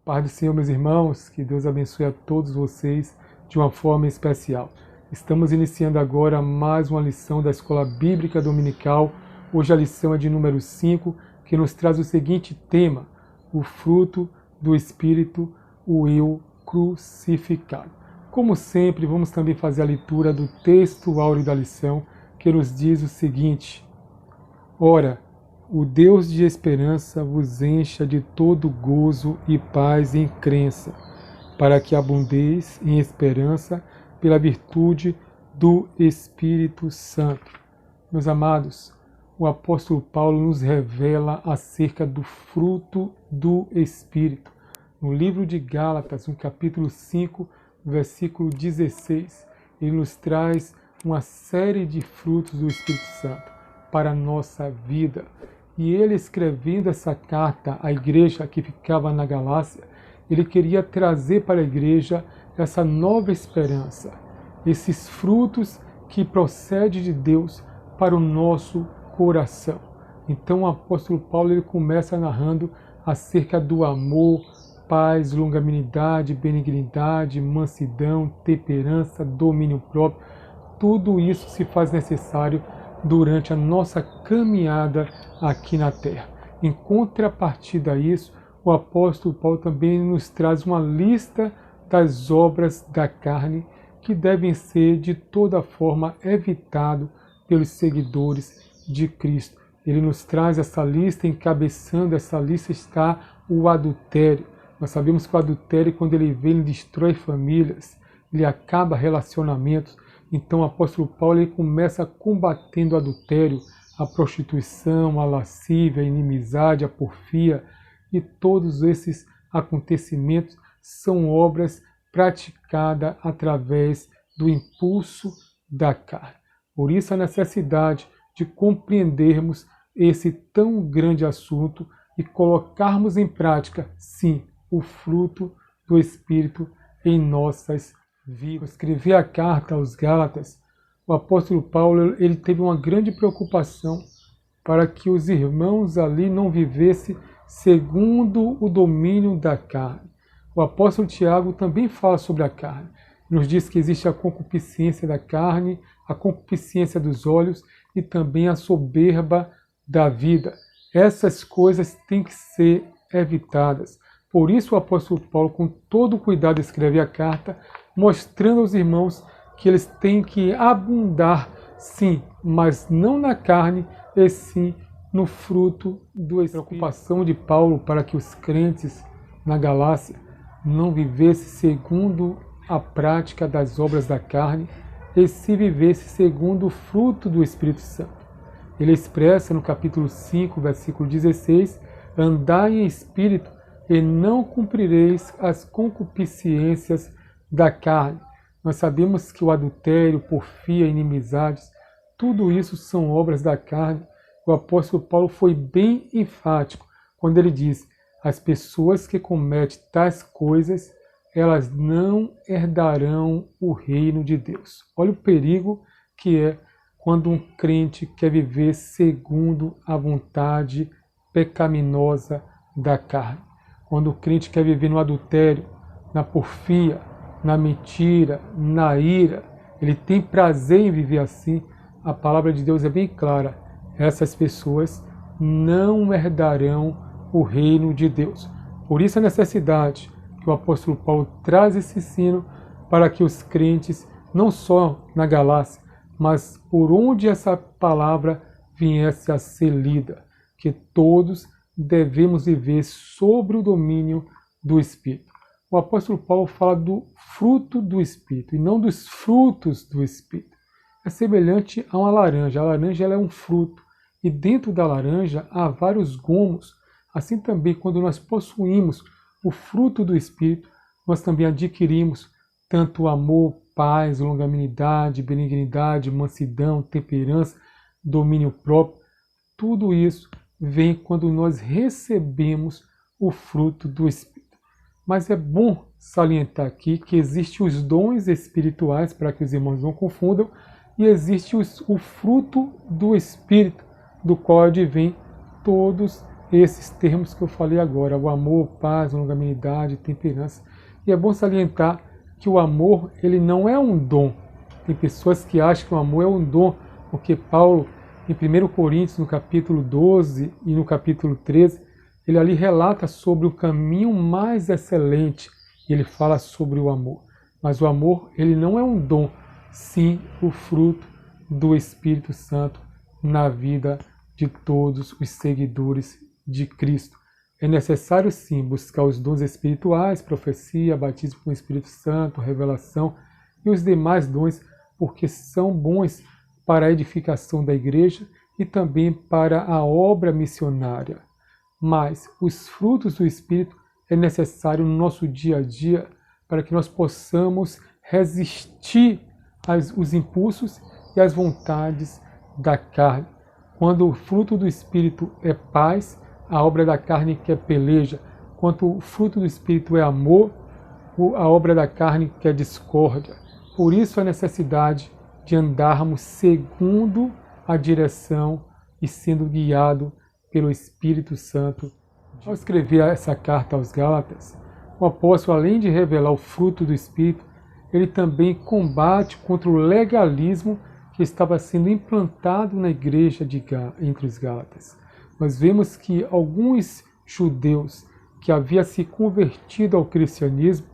Paz do Senhor, meus irmãos, que Deus abençoe a todos vocês de uma forma especial. Estamos iniciando agora mais uma lição da Escola Bíblica Dominical. Hoje a lição é de número 5, que nos traz o seguinte tema: o fruto do Espírito, o eu crucificado. Como sempre, vamos também fazer a leitura do texto áureo da lição, que nos diz o seguinte: Ora, o Deus de esperança vos encha de todo gozo e paz em crença, para que abundeis em esperança pela virtude do Espírito Santo. Meus amados, o apóstolo Paulo nos revela acerca do fruto do Espírito. No livro de Gálatas, no capítulo 5, versículo 16, ele nos traz uma série de frutos do Espírito Santo para a nossa vida. E ele, escrevendo essa carta à igreja que ficava na Galácia, ele queria trazer para a igreja essa nova esperança, esses frutos que procedem de Deus para o nosso coração. Então o apóstolo Paulo ele começa narrando acerca do amor, paz, longanimidade, benignidade, mansidão, temperança, domínio próprio. Tudo isso se faz necessário durante a nossa caminhada aqui na terra. Em contrapartida a isso, o apóstolo Paulo também nos traz uma lista das obras da carne que devem ser de toda forma evitado pelos seguidores de Cristo. Ele nos traz essa lista, encabeçando essa lista está o adultério. Nós sabemos que o adultério, quando ele vem, ele destrói famílias, ele acaba relacionamentos. Então o apóstolo Paulo ele começa combatendo o adultério, a prostituição, a lascívia, a inimizade, a porfia, e todos esses acontecimentos são obras praticadas através do impulso da carne. Por isso a necessidade de compreendermos esse tão grande assunto e colocarmos em prática, sim, o fruto do Espírito em nossas vidas. Escrever a carta aos Gálatas, o apóstolo Paulo ele teve uma grande preocupação para que os irmãos ali não vivessem segundo o domínio da carne. O apóstolo Tiago também fala sobre a carne. Nos diz que existe a concupiscência da carne, a concupiscência dos olhos e também a soberba da vida. Essas coisas têm que ser evitadas. Por isso o apóstolo Paulo, com todo cuidado, escreve a carta, mostrando aos irmãos que eles têm que abundar, sim, mas não na carne, e sim no fruto do Espírito. A preocupação de Paulo para que os crentes na Galácia não vivessem segundo a prática das obras da carne, e se vivessem segundo o fruto do Espírito Santo. Ele expressa no capítulo 5, versículo 16, andai em espírito e não cumprireis as concupiscências da carne. Nós sabemos que o adultério, porfia, inimizades, tudo isso são obras da carne. O apóstolo Paulo foi bem enfático quando ele diz: as pessoas que cometem tais coisas, elas não herdarão o reino de Deus. Olha o perigo que é quando um crente quer viver segundo a vontade pecaminosa da carne. Quando o crente quer viver no adultério, na porfia, na mentira, na ira, ele tem prazer em viver assim. A palavra de Deus é bem clara: essas pessoas não herdarão o reino de Deus. Por isso a necessidade que o apóstolo Paulo traz esse ensino para que os crentes, não só na Galácia, mas por onde essa palavra viesse a ser lida, que todos devemos viver sobre o domínio do Espírito. O apóstolo Paulo fala do fruto do Espírito e não dos frutos do Espírito. É semelhante a uma laranja. A laranja ela é um fruto e dentro da laranja há vários gomos. Assim também, quando nós possuímos o fruto do Espírito, nós também adquirimos tanto amor, paz, longanimidade, benignidade, mansidão, temperança, domínio próprio. Tudo isso vem quando nós recebemos o fruto do Espírito. Mas é bom salientar aqui que existem os dons espirituais, para que os irmãos não confundam, e existe o fruto do Espírito, do qual advém todos esses termos que eu falei agora, o amor, paz, longanimidade, temperança. E é bom salientar que o amor, ele não é um dom. Tem pessoas que acham que o amor é um dom, porque Paulo, em 1 Coríntios, no capítulo 12 e no capítulo 13, ele ali relata sobre o caminho mais excelente, e ele fala sobre o amor. Mas o amor, ele não é um dom, sim o fruto do Espírito Santo na vida de todos os seguidores de Cristo. É necessário sim buscar os dons espirituais, profecia, batismo com o Espírito Santo, revelação e os demais dons, porque são bons para a edificação da igreja e também para a obra missionária. Mas os frutos do Espírito é necessário no nosso dia a dia para que nós possamos resistir aos impulsos e às vontades da carne. Quando o fruto do Espírito é paz, a obra da carne que é peleja. Quando o fruto do Espírito é amor, a obra da carne que é discórdia. Por isso a necessidade de andarmos segundo a direção e sendo guiado pelo Espírito Santo. Ao escrever essa carta aos Gálatas, o apóstolo, além de revelar o fruto do Espírito, ele também combate contra o legalismo que estava sendo implantado na igreja entre os Gálatas. Nós vemos que alguns judeus que haviam se convertido ao cristianismo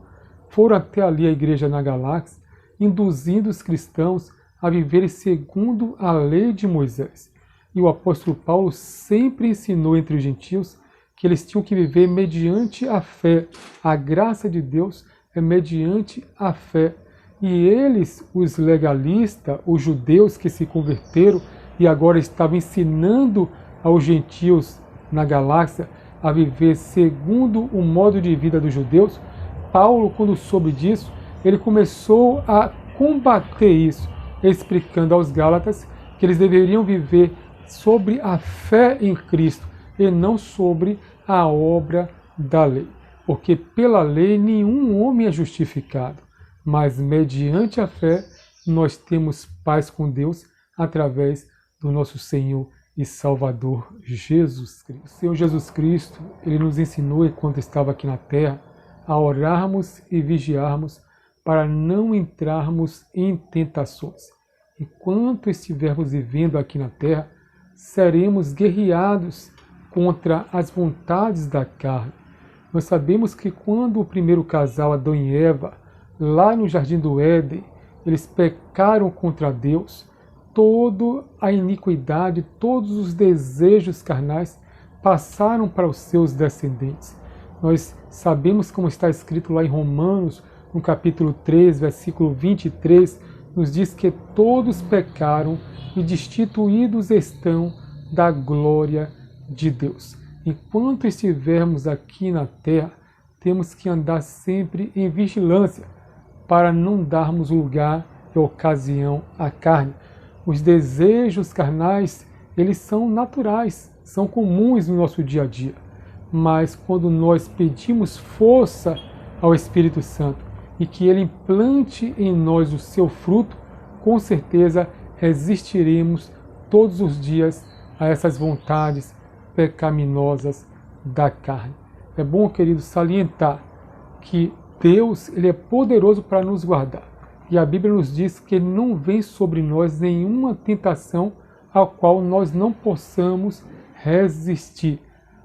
foram até ali a igreja na Galáxia, induzindo os cristãos a viverem segundo a lei de Moisés. E o apóstolo Paulo sempre ensinou entre os gentios que eles tinham que viver mediante a fé. A graça de Deus é mediante a fé. E eles, os legalistas, os judeus que se converteram e agora estavam ensinando aos gentios na Galáxia a viver segundo o modo de vida dos judeus, Paulo, quando soube disso, ele começou a combater isso, explicando aos Gálatas que eles deveriam viver sobre a fé em Cristo e não sobre a obra da lei. Porque pela lei nenhum homem é justificado, mas mediante a fé nós temos paz com Deus através do nosso Senhor e Salvador Jesus Cristo. O Senhor Jesus Cristo, ele nos ensinou enquanto estava aqui na terra a orarmos e vigiarmos para não entrarmos em tentações. Enquanto estivermos vivendo aqui na terra, seremos guerreados contra as vontades da carne. Nós sabemos que quando o primeiro casal, Adão e Eva, lá no Jardim do Éden, eles pecaram contra Deus, toda a iniquidade, todos os desejos carnais passaram para os seus descendentes. Nós sabemos, como está escrito lá em Romanos, no capítulo 3, versículo 23, nos diz que todos pecaram e destituídos estão da glória de Deus. Enquanto estivermos aqui na terra, temos que andar sempre em vigilância para não darmos lugar e ocasião à carne. Os desejos carnais, eles são naturais, são comuns no nosso dia a dia. Mas quando nós pedimos força ao Espírito Santo e que ele implante em nós o seu fruto, com certeza resistiremos todos os dias a essas vontades pecaminosas da carne. É bom, querido, salientar que Deus, ele é poderoso para nos guardar. E a Bíblia nos diz que ele não vem sobre nós nenhuma tentação a qual nós não possamos resistir.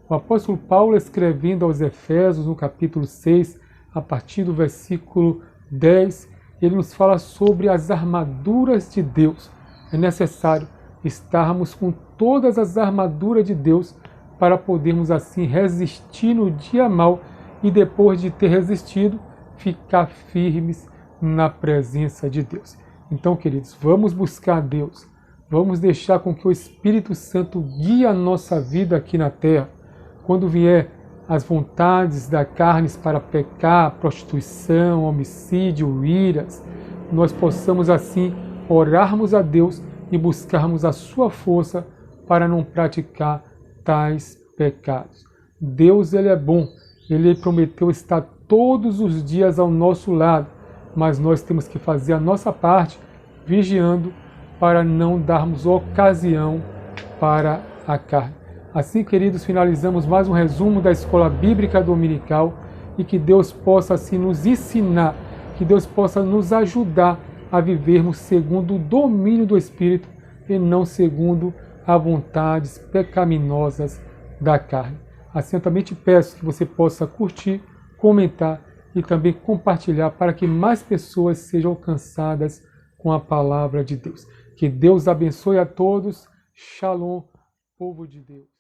O apóstolo Paulo, escrevendo aos Efésios, no capítulo 6, a partir do versículo 10, ele nos fala sobre as armaduras de Deus. É necessário estarmos com todas as armaduras de Deus para podermos assim resistir no dia mau e depois de ter resistido, ficar firmes na presença de Deus. Então, queridos, vamos buscar Deus. Vamos deixar com que o Espírito Santo guie a nossa vida aqui na terra. Quando vier as vontades da carne para pecar, prostituição, homicídio, iras, nós possamos assim orarmos a Deus e buscarmos a sua força para não praticar tais pecados. Deus, ele é bom, ele prometeu estar todos os dias ao nosso lado, mas nós temos que fazer a nossa parte vigiando para não darmos ocasião para a carne. Assim, queridos, finalizamos mais um resumo da Escola Bíblica Dominical e que Deus possa assim nos ensinar, que Deus possa nos ajudar a vivermos segundo o domínio do Espírito e não segundo as vontades pecaminosas da carne. Assim, eu também te peço que você possa curtir, comentar e também compartilhar para que mais pessoas sejam alcançadas com a palavra de Deus. Que Deus abençoe a todos. Shalom, povo de Deus.